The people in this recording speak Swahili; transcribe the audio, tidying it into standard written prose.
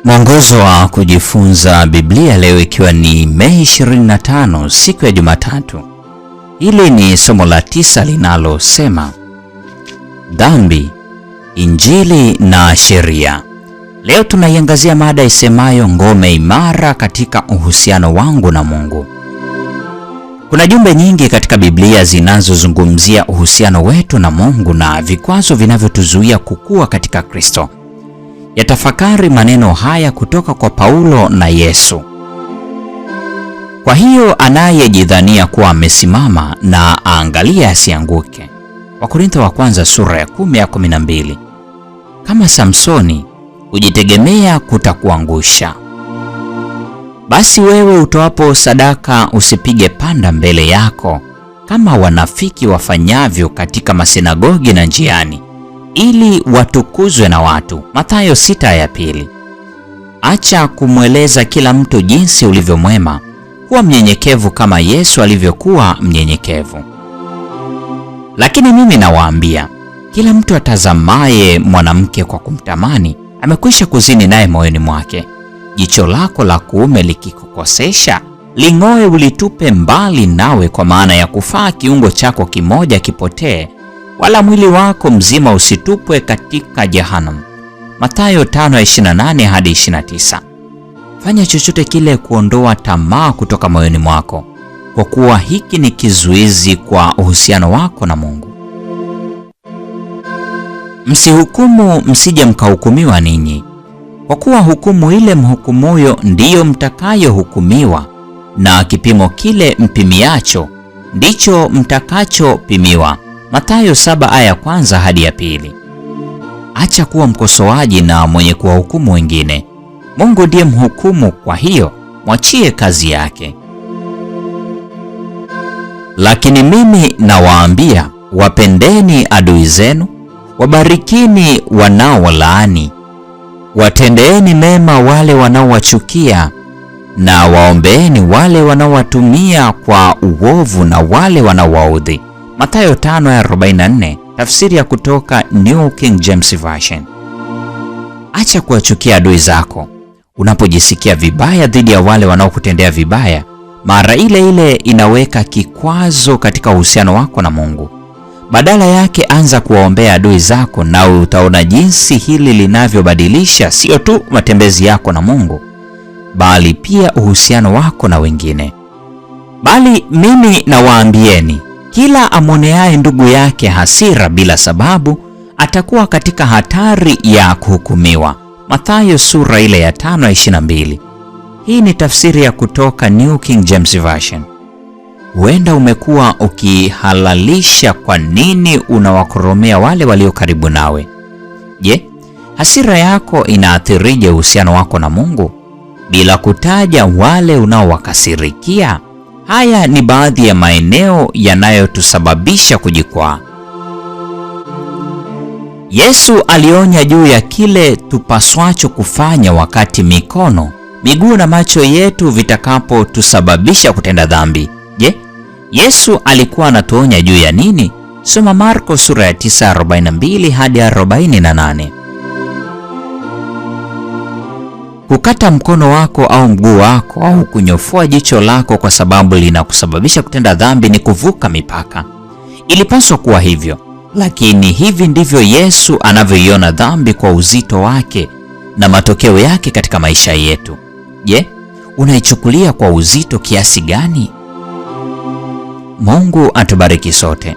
Mwongozo wa kujifunza Biblia leo ikiwa ni Mei 25 siku ya Jumatatu. Hili ni somo la 9 linalosema Dhambi, Injili na Sheria. Leo tunaiangazia mada isemayo ngome imara katika uhusiano wangu na Mungu. Kuna jumbe nyingi katika Biblia zinazozungumzia uhusiano wetu na Mungu na vikwazo vinavyotuzuia kukua katika Kristo. Yatafakari maneno haya kutoka kwa Paulo na Yesu. Kwa hiyo anayejidhania kuwa amesimama na aangalie asianguke. Wakorintho wa kwanza sura ya 10:12. Kama Samsoni, kujitegemea kutakuangusha. Basi wewe utoapo sadaka usipige panda mbele yako, kama wanafiki wafanyavyo katika masinagogi na njiani, ili watukuzwe na watu. Mathayo 6:2. Acha kumweleza kila mtu jinsi ulivyo mwema, kuwa mnyenyekevu kama Yesu alivyokuwa mnyenyekevu. Lakini mimi nawaambia, kila mtu atazamaye mwanamke kwa kumtamani amekwisha kuzini naye moyoni mwake. Jicho lako la kuume likikukosesha, ling'oe ulitupe mbali nawe, kwa maana ya kufaa kiungo chako kimoja kipotee, wala mwili wako mzima usitupwe katika jehanamu. Mathayo 5:28-29. Fanya chochote kile kuondoa tamaa kutoka moyoni mwako, kwa kuwa hiki ni kizuizi kwa uhusiano wako na Mungu. Msihukumu, msije mkahukumiwa ninyi, kwa kuwa hukumu ile mhukumuyo ndiyo mtakayohukumiwa, na kipimo kile mpimiacho ndicho mtakachopimiwa. Mathayo 7:1-2. Acha kuwa mkosoaji na mwenye kuwahukumu wengine. Mungu ndiye mhukumu, kwa hiyo mwachie kazi yake. Lakini mimi nawaambia, wapendeni adui zenu, wabarikini wanaowalaani, watendeeni mema wale wanaowachukia, na waombeeni wale wanaowatumia kwa uovu na wale wanaowaudhi. Mathayo 5:44, tafsiri ya kutoka New King James Version. Acha kuwachukia adui zako. Unapojisikia vibaya dhidi ya wale wanaokutendea vibaya, mara ile ile inaweka kikwazo katika uhusiano wako na Mungu. Badala yake, anza kuwaombea adui zako, na utaona jinsi hili linavyobadilisha sio tu matembezi yako na Mungu, bali pia uhusiano wako na wengine. Bali mimi nawaambieni, kila amwoneaye ndugu yake hasira bila sababu atakuwa katika hatari ya kuhukumiwa. Mathayo sura ile ya 5:22. Hii ni tafsiri ya kutoka New King James Version. Huenda umekuwa ukihalalisha kwa nini unawakoromea wale walio karibu nawe. Je, hasira yako inaathirije uhusiano wako na Mungu? Bila kutaja wale unaowakasirikia, haya ni baadhi ya maeneo yanayotusababisha kujikwaa. Yesu alionya juu ya kile tupaswacho kufanya wakati mikono, miguu na macho yetu vitakapotusababisha kutenda dhambi. Je, Yesu alikuwa anatuonya juu ya nini? Soma Marko sura ya 9:42-48. Kukata mkono wako au mguu wako au kunyofua jicho lako kwa sababu linakusababisha kutenda dhambi ni kuvuka mipaka. Ilipaswa kuwa hivyo, lakini hivi ndivyo Yesu anavyoiona dhambi kwa uzito wake na matokeo yake katika maisha yetu. Je, unaichukulia kwa uzito kiasi gani? Mungu atubariki sote.